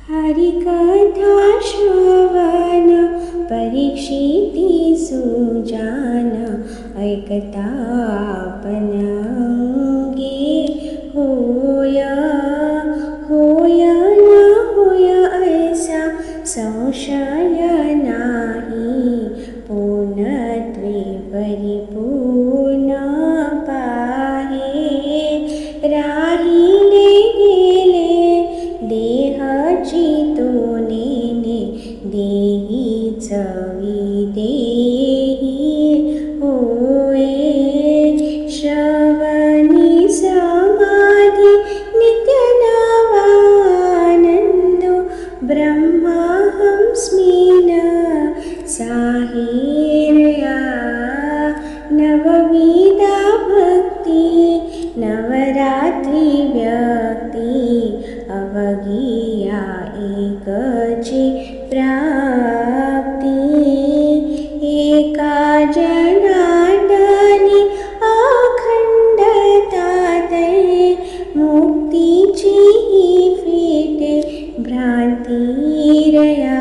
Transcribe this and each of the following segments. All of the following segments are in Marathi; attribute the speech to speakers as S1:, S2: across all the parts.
S1: हरिकथा श्रवण परीक्षिती सुजान ऐकता आपण अंगे होय होय न होय ऐसा संशय नाही पूर्णत्वे परिपूर्ण पाहे राहिले गेले देहाची तोनेने देही चवी देही होय श्रवणी समाधी नित्य नवानंदो ब्रह्माहंस्मिन साहिर्या नवविधा भक्ती नवरात्री व्यक्ती अवघिया एकची प्राप्ती एका जनार्दनी अखंडताते मुक्तीची फिटे भ्रांतिरया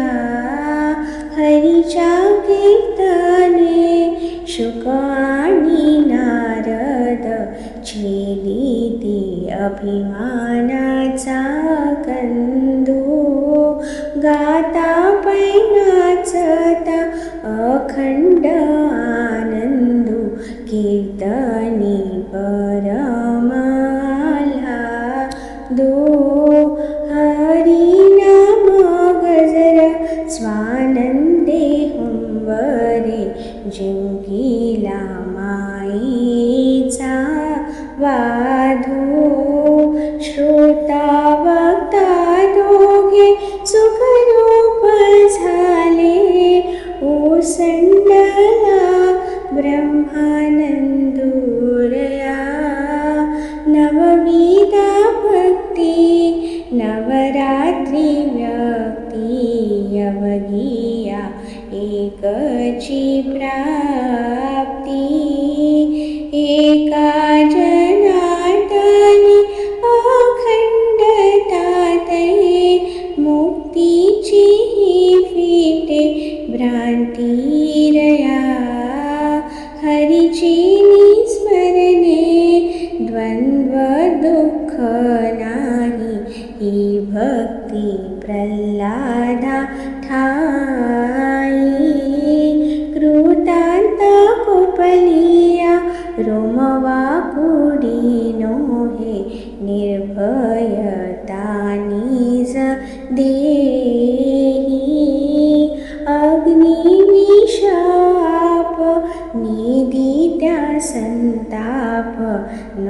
S1: हरीच्या कीर्तने शुक आणि नारद छेदिती अभिमानाचा कंदो गाता पैनाचता अखंड आनंदो कीर्तनी परमाल्हादो हरिनाम गजर स्वानंदे हुंवरे जिंकिला माईचा वाधो श्रोता वक्ता दोघे सुखरूप झाले ओसंडला ब्रह्मानंदोरया नवविधा भक्ती नवरात्री व्यक्ती अवघिया एकची प्राप्ती एका जनार्दनी अखंडताते मुक्तीची फिटे भ्रांतिरया हरीची स्मरणे द्वंद्व दुःख नाही ही भक्ती प्रल्हादा ठाई कृतांत कोपलिया रोमवाकुडीनो हे निर्भयता निज देही अग्निविशाप निदित्या संताप न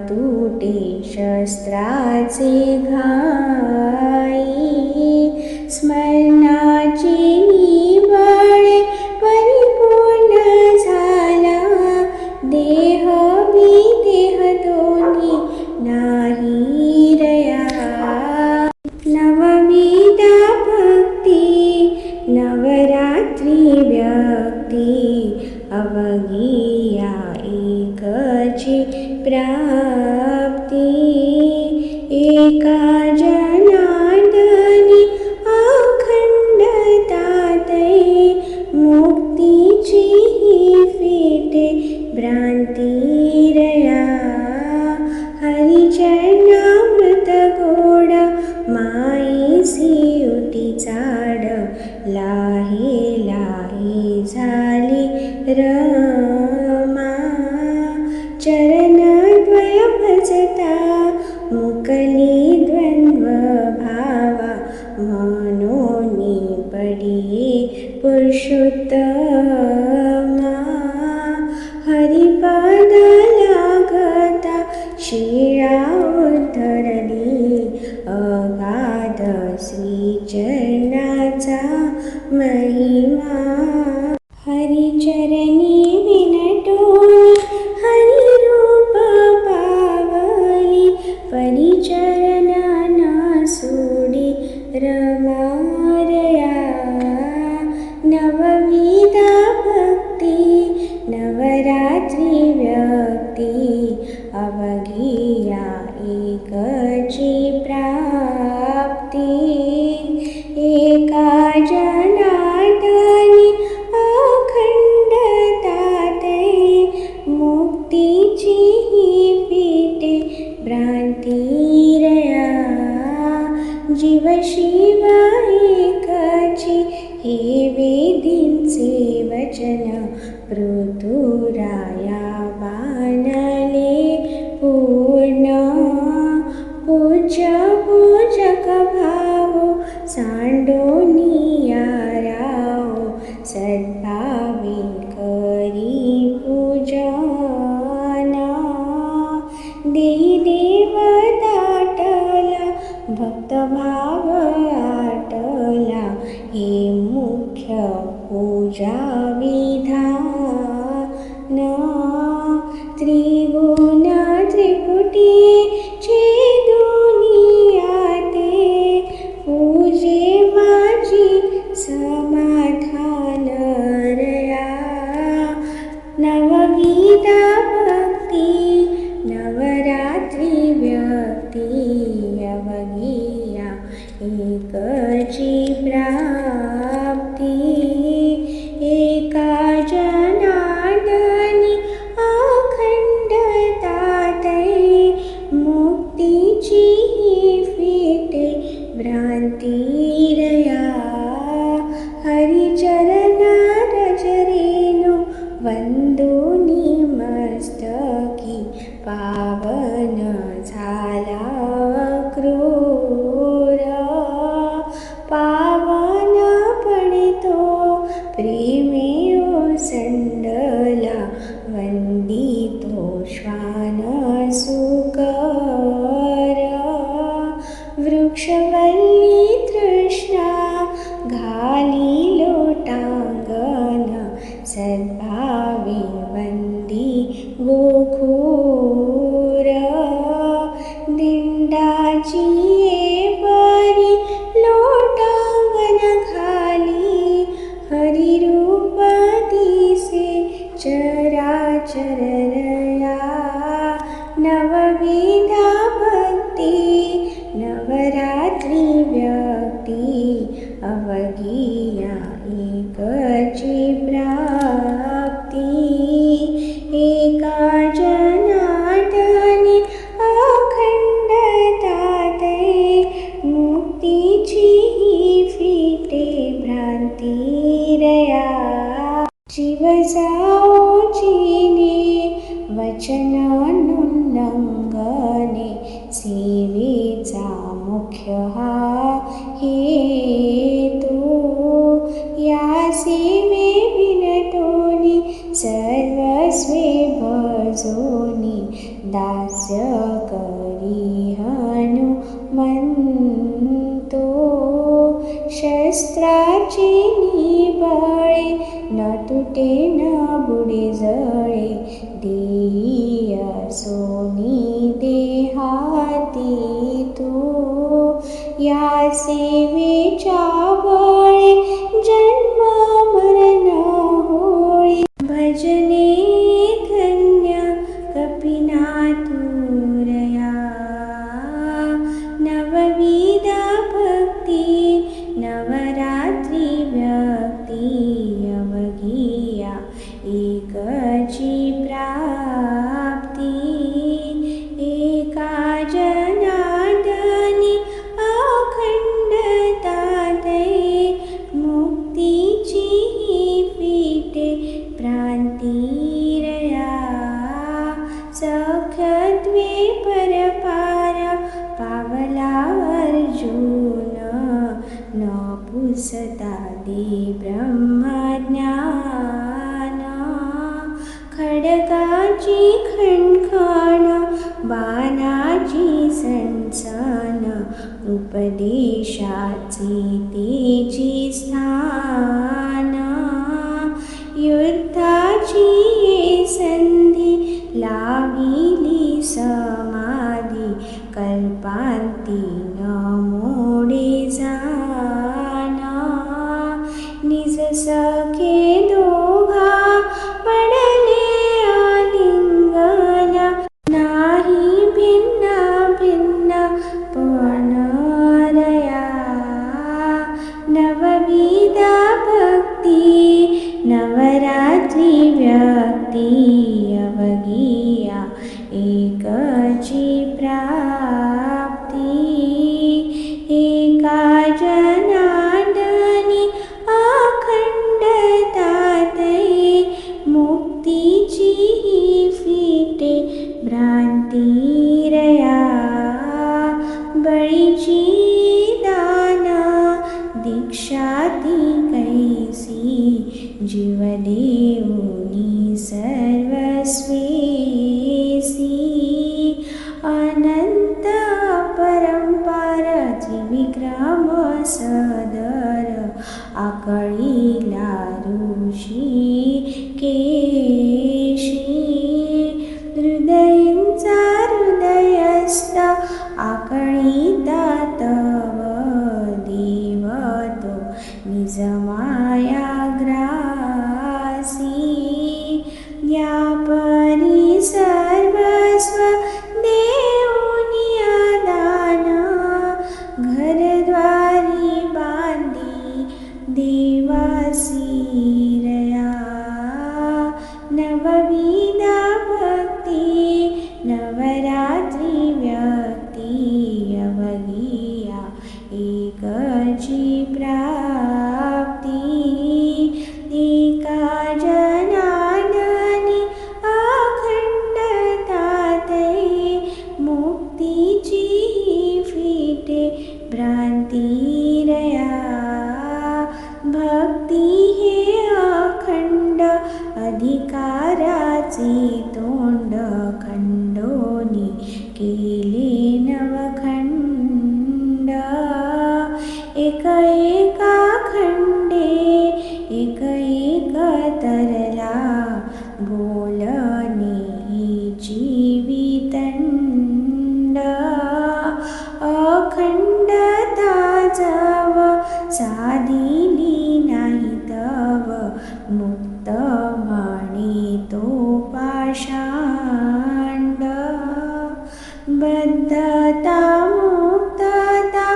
S1: तुटे शस्त्राचे घाई स्मरणाची निवळे परिपूर्ण झाला देह विदेह दोन्ही नाही रया नवविधा भक्ती नवरात्री व्यक्ती अवघिया एकची प्राप्ती एका जनार्दनी अखंडताते मुक्तीची फिटे भ्रांतिरया हरिचरणामृत गोड माईसी उटी चाड लाहे लाहे झाली रमा चरणद्वय भजता मुकली द्वंद्व भावा मनोनी पडिये पुरुषोत्तमा हरिपाद लागता शिरा उद्धरली अगाध श्रीचरणाचा महिमा हरिचरणी विनटोनी हरिरूप पावली परिचरणाना सोडी रमारया नवविधा भक्ती नवरात्री व्यक्ती अवघिया एकची प्राप्ती। जीव शिव एकाची हे वेदींचे वचन पृथुराया बाणले पूर्ण पूज्य पूजक भाव सांडोनिया राव सद्भावे करी पूजना देई देव दाटला भक्तभाव आटला हे मुख्य पूजा विधान त्रिगुण त्रिपुटी दुनिया ते पूजे माझी समाधान रया नवविधा भक्ती नवरात्री व्यक्ती अवघिया एकची प्राप्ती एका जनार्दनी अखंडतातै मुक्तीची फिटे भ्रांतिरया हरिचरणा रजरेणु वंदोनी मस्तकी पावन झाला क्रूर पावन पडितो प्रेमे ओसंडला वंदितो श्वान सुकर वृक्षवल्ली तृष्णा घाली लोटांगण सद्भावे वंदी गोखूर दिंडाची बरी लोटांगण खाली हरिरूप दिसे चराचरया नवविधा भक्ती नवरात्री व्यक्ती अवघिया एकची प्राप्ती एका जनार्दनी अखंडतातै मुक्तीची फिटे भ्रांतिरया जीव जाओजीने वचनानुल्लंघने सेवेचा मुख्य हा हेतू या सेवे विनटोनी सर्वस्वे भजोनी दास्य करी हनुमंतो शस्त्राची निबळे न तुटे न बुडे जळे देई सोनी देहाती तू या सेवेच्या बळे जन्म मरण होळी भजने धन्य कपिनाथुरया नवविधा भक्ती नवरात्री व्यक्ती अवघिया एकची प्राप्ती एका जनार्दनी अखंडतातै मुक्तीची फिटे भ्रांतिरया सख्यत्वे परपार पावला अर्जुन न पुसता दे ब्रह्मज्ञान खडगाची खणखण बाणाची सणसण उपदेशाची तेची स्थान युद्धाची संधी लाविली समाधी कल्पांती न मोडे जाना निज सखे दोघा पडले आलिंगना नाही भिन्न भिन्न पणरया नवविधा भक्ती नवरात्री व्यक्ती अवघिया एकची प्राप्ती एक सदर आकळीला ऋषी केशी हृदयींचा हृदयस्थ आकळीता तव देव तो निज माया ग्रासी या परी सर्वस्व देऊनिया दान घरद्वारी बांधी देवासी रया नवविधा भक्ती नवरात्री व्यक्ती अवघिया एकची प्राप्ती एका जनार्दनी अखंडता ते मुक्तीची फिटे भ्रांती रया भक्ती हे अखंड अधिकाराचे तोंड खंडोनी केले नवखंड एक एका खंडे एक एक तरला बोलणे जीवितंड अखंडता जव साधिली नाही तव मुक्त म्हणे तो पाषांड बद्धता मुक्तता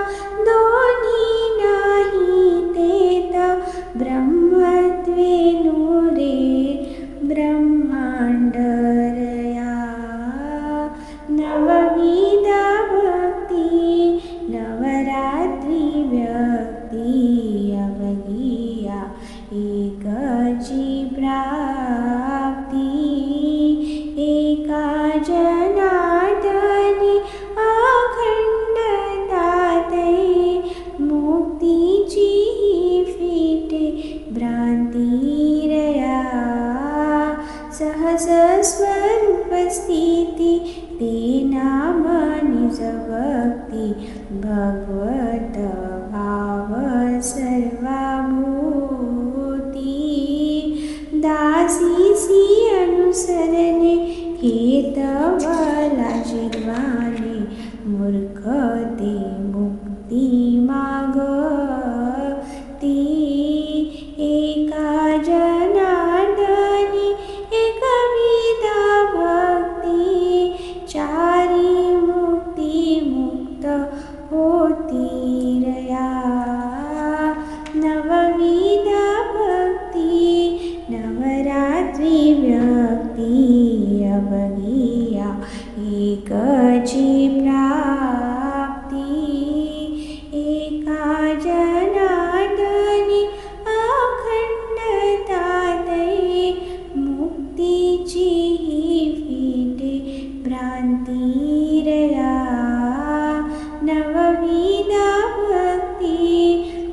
S1: दोन्ही नाही तेत ब्रह्मत्वे नुरे ब्रह्मांडरया नवविधा भक्ती नवरात्री व्यक्ती अवघिया एकची प्राप्ती एका जनार्दनी अखंडता ते मुक्तीची फिटे भ्रांती रया सहज स्वरूप स्थिती ते नाम निज भक्ती भगवत भाव सर्वाभूती दासीसी अनुसरणे हेतवला जिरवाणे मूर्ख ते मुक्ती मागती एका जनार्दनी एकविधा भक्ती चारी मुक्ती मुक्त होती रया नवविधा भक्ती नवरात्री व्यक्ती अवघिया एकची प्राप्ती एका जनार्दनी अखंडता ते मुक्तीची फिटे भ्रांती रया नवविधा भक्ती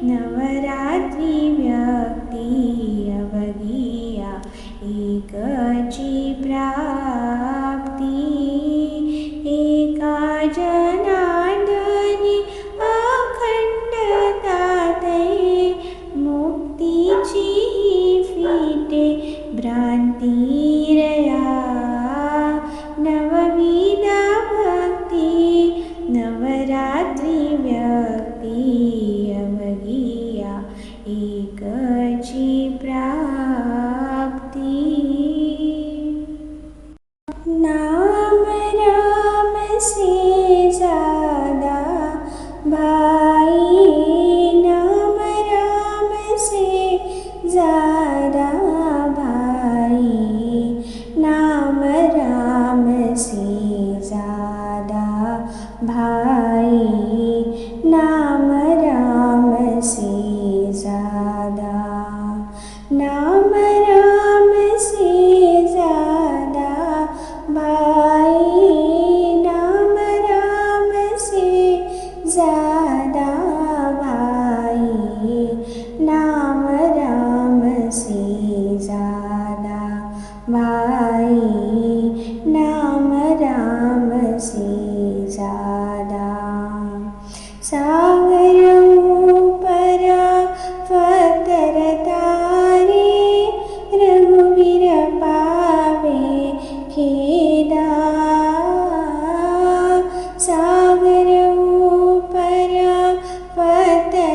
S1: नवरात्री व्यक्ती अवघिया एकची प्राप्ती एका जनार्दनी अखंडता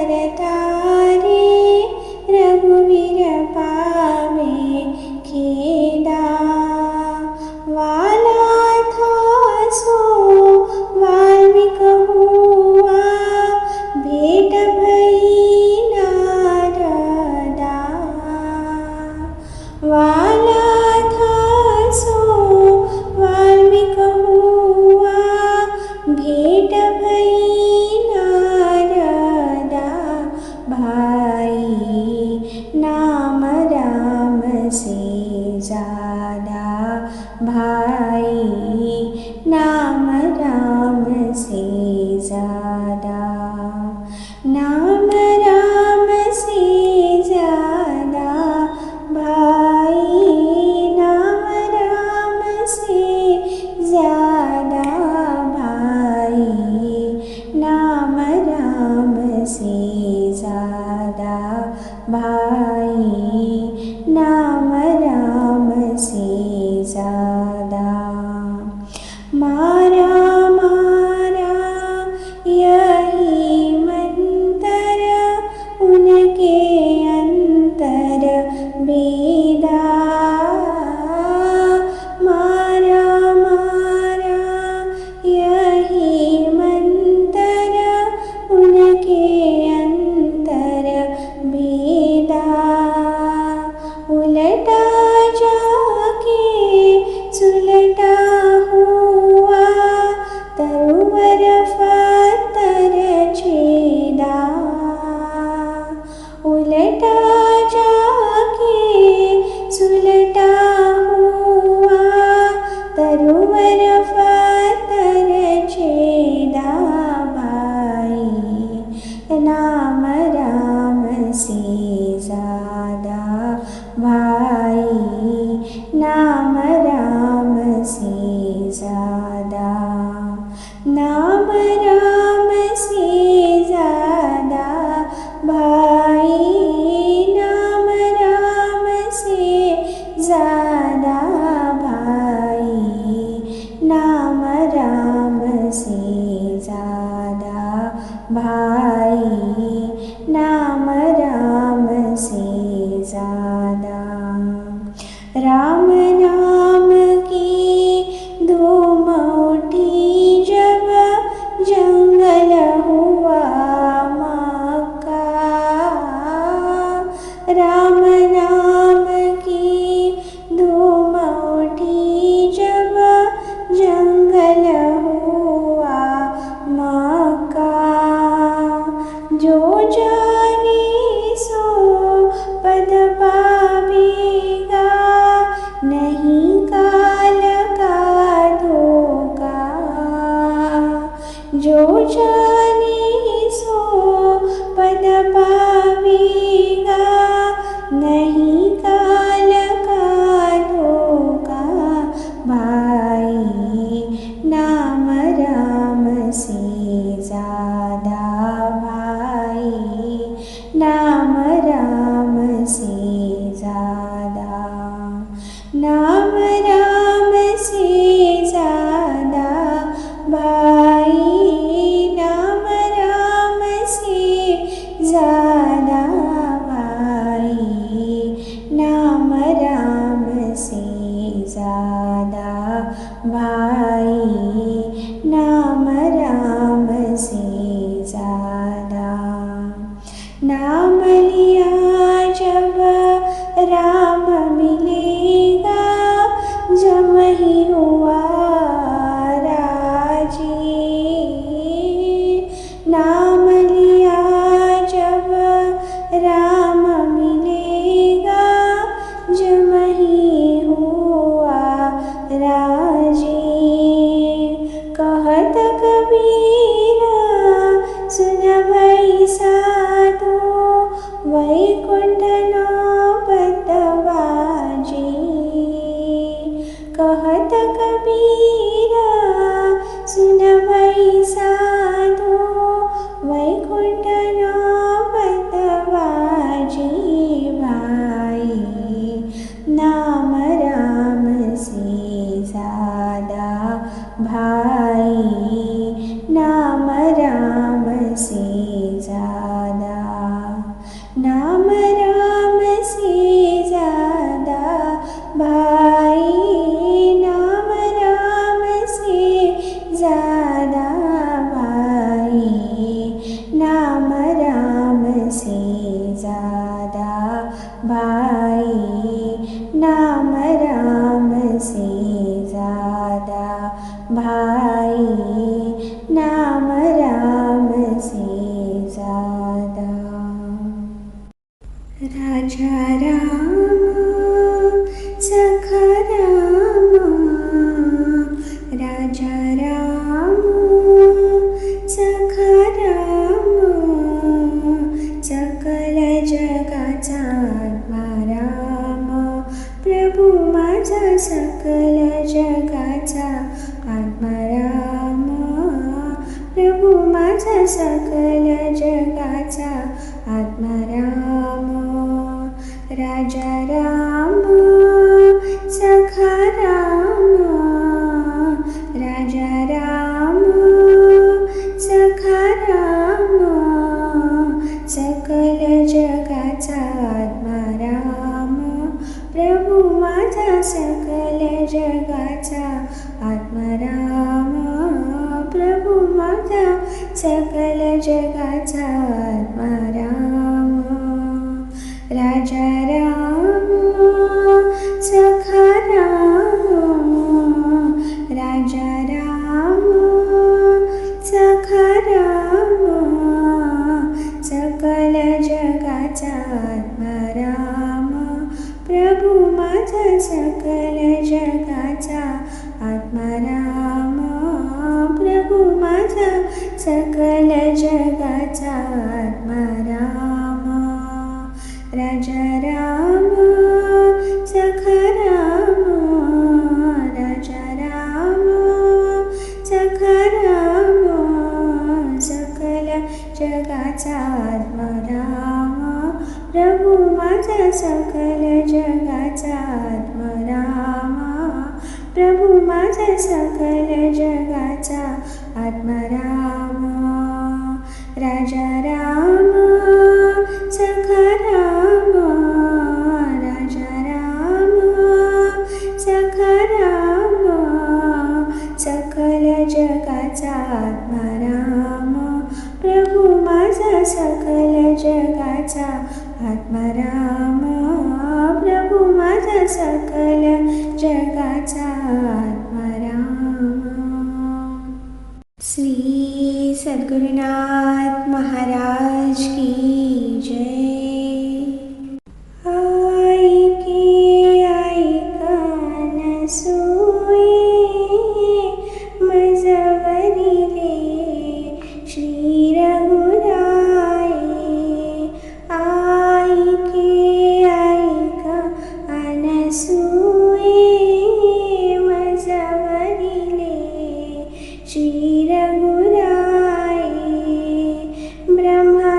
S1: तारे रघुवीर पावे खेदा। वाला था सो वाल्मीक हुआ भेट भई नारदा। वाला था सो वाल्मीक हुआ भेट भई नारदा। भाई नाम राम से ज़्यादा, भाई नाम राम से ज़्यादा। नाम राम से ज़्यादा, भाई नाम राम से ज़्यादा। भाई नाम राम से ज़्यादा, भाई नाम राम से ज़्यादा। मारा मारा यही मंतर उनके अंतर वेदा। मारा मारा यही मंतर उनके अंतर वेदा। उलटा जाके सुलटा हुआ तरुवर फतर छेदा। उलटा जाके सुलटा हुआ तरुवर फतर छेदा। भाई नाम राम से ज़्यादा, भाई नाम राम से ज़्यादा। नाम राम से ज़्यादा, भाई नाम राम से ज़्यादा। भाई नाम राम से ज़्यादा, भाई नाम राम से ज़्यादा। राम नाम की धूम उठी जब जंगल हुआ मक्का। राम नाम की धूम उठी जब जंगल हुआ मक्का। जो जाने सो पद पावेगा, नहीं काल का धोखा। जो जाने सो पद पावेगा, नहीं काल का धोखा। भाई नाम राम से ज़्यादा, भाई नाम राम से राम से ज़्यादा भाई, नाम राम से ज़्यादा भाई, नाम राम से ज़्यादा। राजा राम सखा राम, राजा राम सखा राम, सकल जगाचा आत्मा राम, प्रभू माझा सकल जगाचा आत्मा राम, प्रभू माझा सकल जगाचा आत्मा राम। राजा राम सखा राम, राजा राम सखा राम, सकल जगाचा आत्मा राम, प्रभू माझा सकल जगाचा आत्मा राम, प्रभू माझा सकल जगाचा आत्मा राम। राजा राम सखा राम, राजा राम सखा राम, सकल जगाचा आत्मा राम, प्रभू माझा सकल जगाचा आत्मा राम, प्रभू माझा सकल जगाचा आत्मा राम। राजा राम सखा राम, राजा राम सखा राम, सकल जगाचा आत्मा राम, प्रभू माझा सकल जगाचा आत्मा राम, प्रभू माझा सकल जगाचा आत्मा राम। राजा राम सखा राम, राजा राम सखा राम, सकल जगाचा आत्मा राम, प्रभू माझा सकल जगाचा आत्मा राम, प्रभू माझा सकल जगाचा आत्मा राम। श्री सद्गुरुनाथ महाराज की जय। ऐके ऐका न सोये मजवरी रे श्री रघुराई, ऐके ऐका अनसूये मजवरी रे श्री रघुराई, ब्रह्मा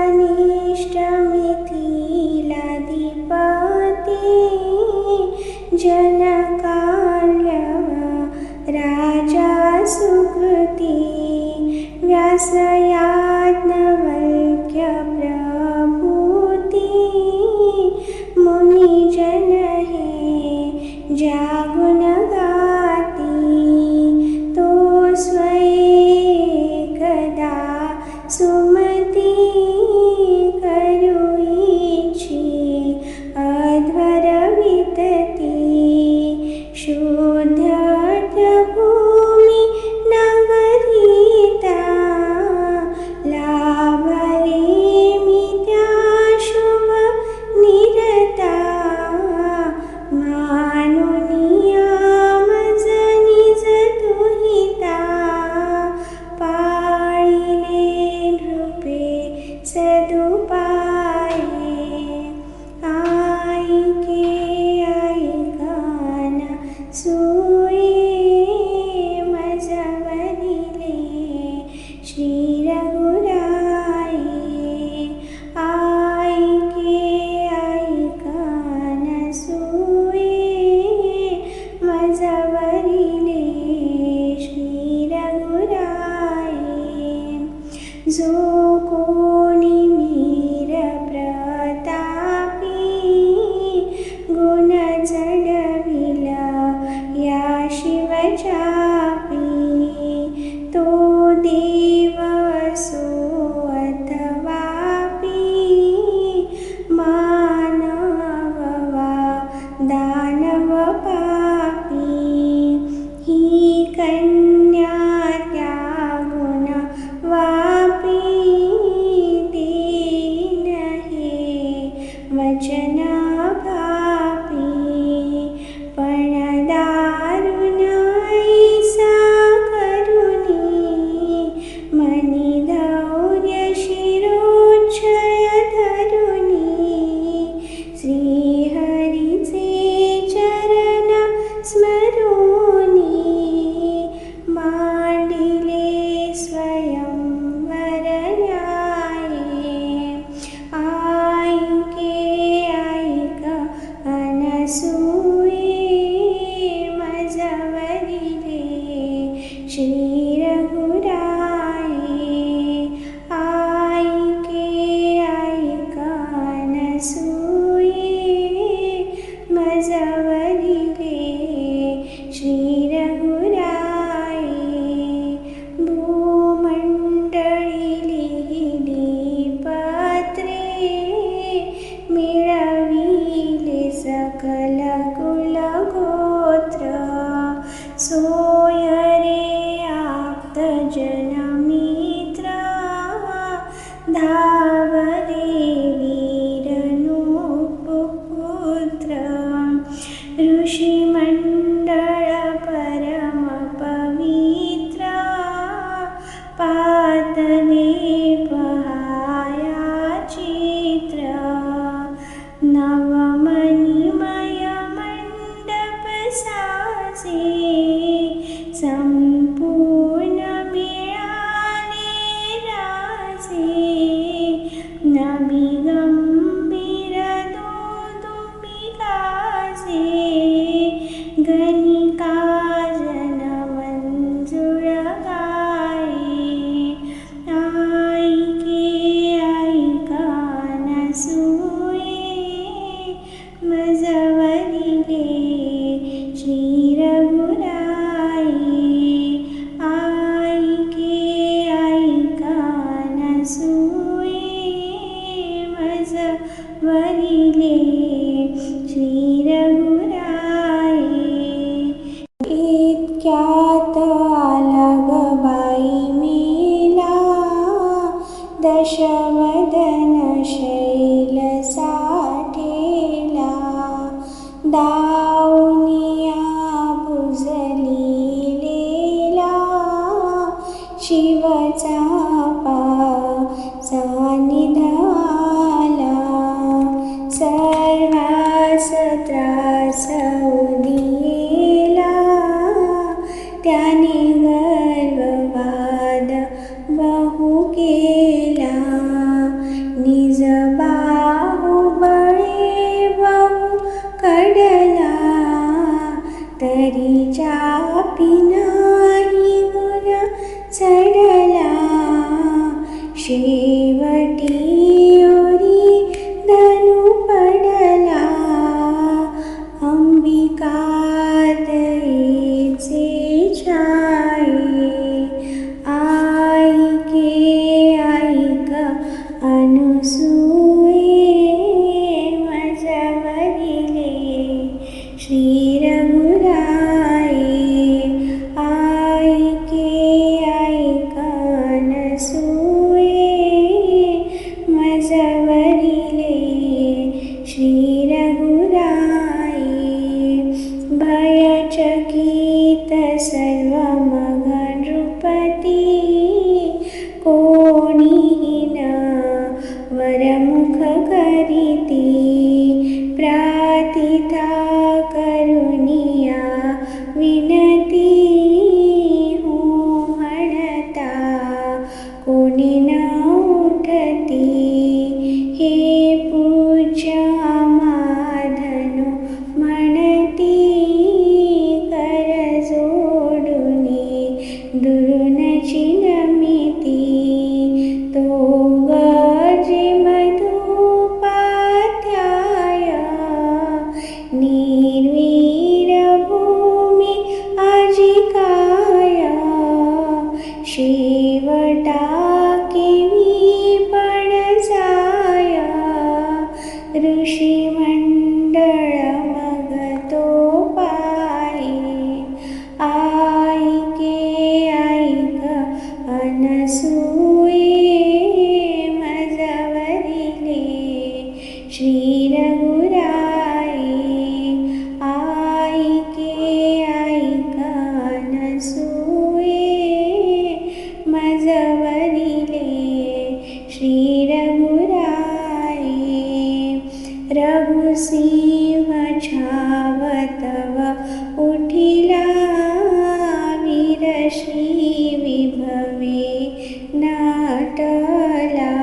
S1: मिळविले सकल कुल गोत्र. सोय रे आप्त जनमित्र, धावले वीर नृपपुत्र. ऋषिमंडळ परम पवित्र, पातले पहाया चित्र. नवमणिमय मंडप साजे, संपूर्ण मिळाले राजे. नभी गंभीर दुदुभी गाजे, गणिका जन मंजूळ गाये. ऐके ऐका नसूये, मजवरिले श्री रघुराये. ऐके ऐका नसूये, मजवरिले श्री रघुराये. इतक्यात आला ग बाई मेला, दशवदन शैल साठेला. दावनिया पुजलेला, शिवचा सानिध आला. सर्वास त्रास उदिला, त्याने गर्ववाद बहु केला. निज बाहुबळे बहु कडला, तरी चापी नाही गुण चढला. शेवटी ओरी धनु पडला, अंबिकातेचे छाये. ऐके ऐक अनुसूये, मजवरिले श्री रघुराये. ऐके ऐक अनुसूये, मजवरिले श्री रघुराये. भयचकित सर्व मग नृपती, कोणीही न वरमुख करीती. प्रातिथा करुनिया विनती, हो म्हणता कोणी न उठती. हे पूज्य आमाधनु म्हणती, कर जोडुनी दुरुनची नमिती. तो गजे मधुपाध्याय, निर्वीर भूमी अजिकाय. शेवटा केवी पण जाय, ऋषिमंडळ मग तो पाये. ऐके ऐक अनसूये, मजवरिले श्री रघुराये. ऐके ऐक अनसूये, मजवरिले श्री रघुराये. रघुसिंह छावतव उठिला, वीर श्री विभवे नाटला.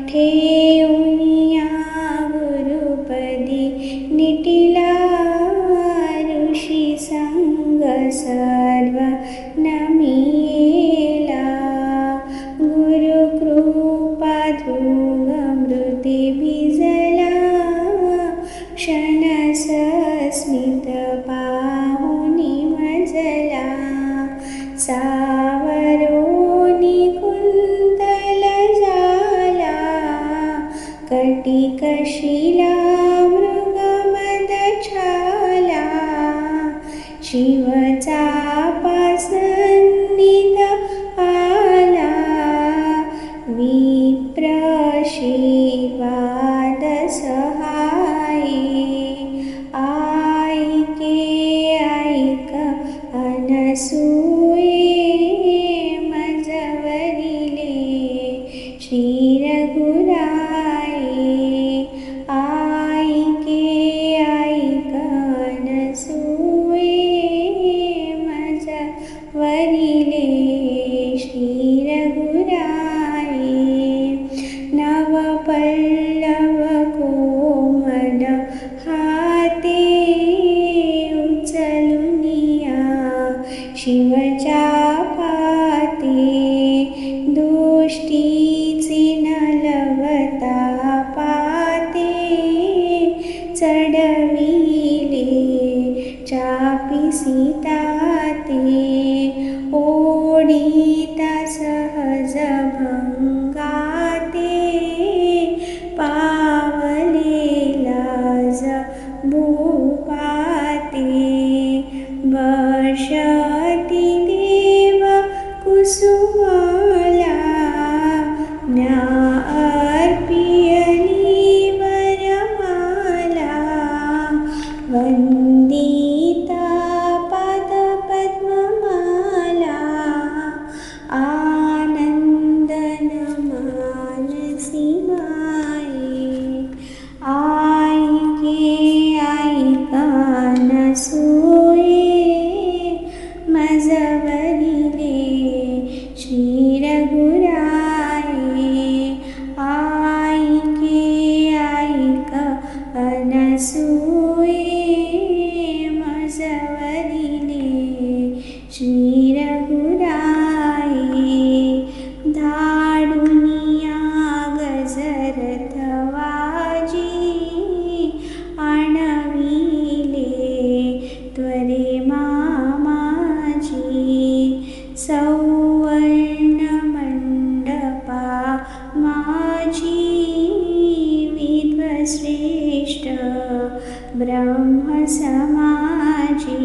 S1: ठेऊनिया गुरुपदी निटिला, ऋषी संग सर्व नमिला. गुरुकृपा धृगमृती भिजला, क्षण सस्मित पाहुनी मजला. सावरोनी कुंतल झाला, कटिकशिला मृगमदछाला शिवचापासन्निध आला विप्रशीर्वाद सहाये ऐके ऐक अनसूये मजवरिले श्री रघुराये ऐके ऐक अनसूये मजवरिले श्री रघुराये नवपल्लव कोमल हाते उचलुनिया शिवच्या पाते दृष्टीची नलवता पाते चढविले चापी सीता ते ओढिता सहज भंगाते पावले लाज भूपाते वर्षती देव कुसुमाला म्या अर्पियली वरमाला वंदिता पादपद्ममाला आनंदन मानसी माये ऐके ऐक अनसूये मजवरिले श्री रघुराये ऐके ऐक अनसूये मजवरिले श्री रघुराये धाडुनिया गजरथ वाजी आणविले त्वरे मामाजी सौवर्ण मंडपा माझी विद्वश्रेष्ठ ब्रह्म समाजी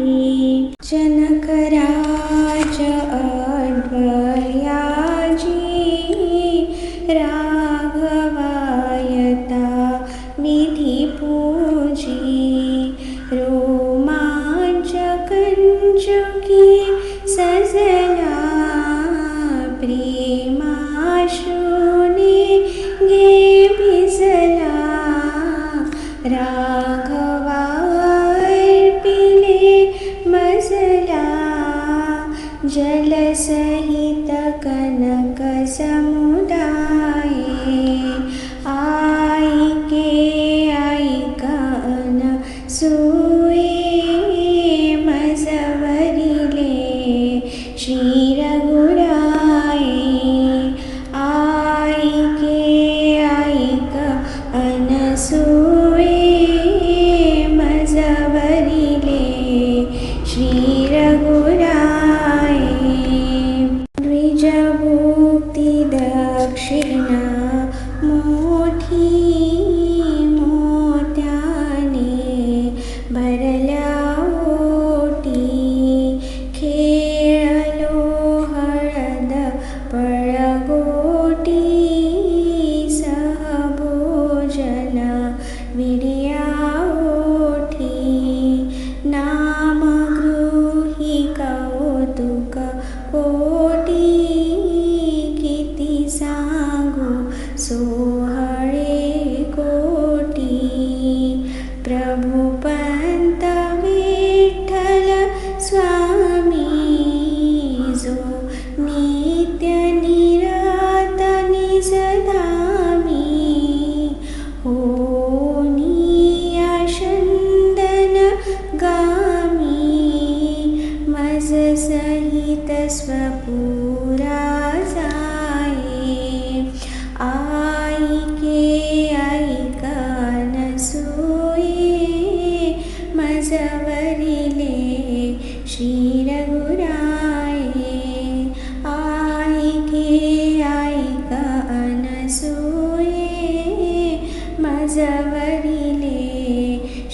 S1: जनकराज अद्वयाजी राघवायता विधी पूजी रोमांचकंचुकी सजला प्रेमाश्रुने गे भिजला राघवार्पिले मजला जलसहित कनक समुदाये ऐके ऐक अनसूये मजवरिले श्री रघुराये ऐके ऐक अनसूये मजवरिले श्री रघुराये द्विजभुक्ती दक्षिणा मोठी मोत्याने भरल्या ओटी खेळलो हळद पळगोटी सहभोजन विड्या ओठी नामगृही कौतुक पोटी किती सांगू सोहळे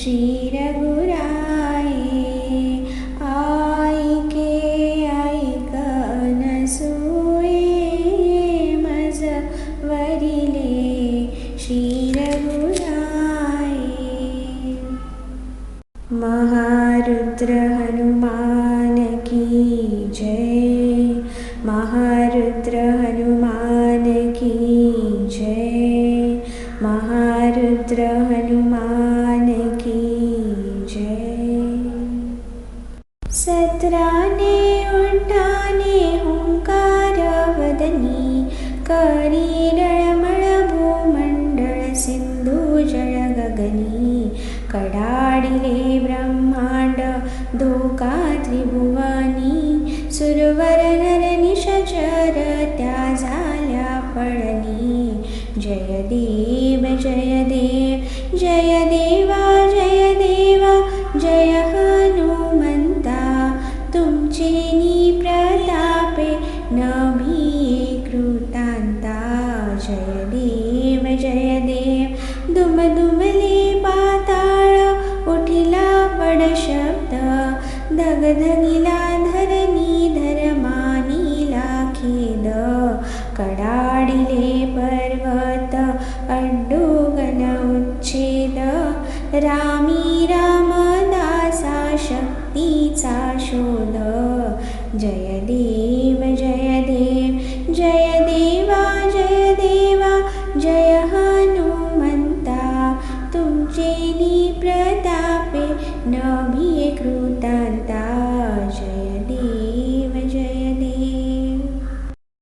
S1: श्री रघुराये ऐके ऐकनसुये मज वरिले श्री रघुराये महारुद्र हनुमान की जय महारुद्र हनुमान की जय महारुद्र हनुमान की जय सत्राने उठाने हुंकार वदनी करी डळमळ भूमंडळ सिंधू जळ गगनी कडाडिले ब्रह्मांड धोका त्रिभुवनी सुरवर नर निशाचर त्या झाल्या पळणी जय देव जय देव जय देवा जय देवा जय हनुमंता तुमचे नी प्रतापे नभी कृतांता जय देव दुम दुमले पाताळ उठिला पड शब्द धगधगिला धरणी धर्मानीला खेद कडाडिले पर्वत अड्डुगन उच्छेद रामी रामदासा शक्तीचा शोध जय देव जय देवा जय हनुमंता तुमचे नी प्रतापे न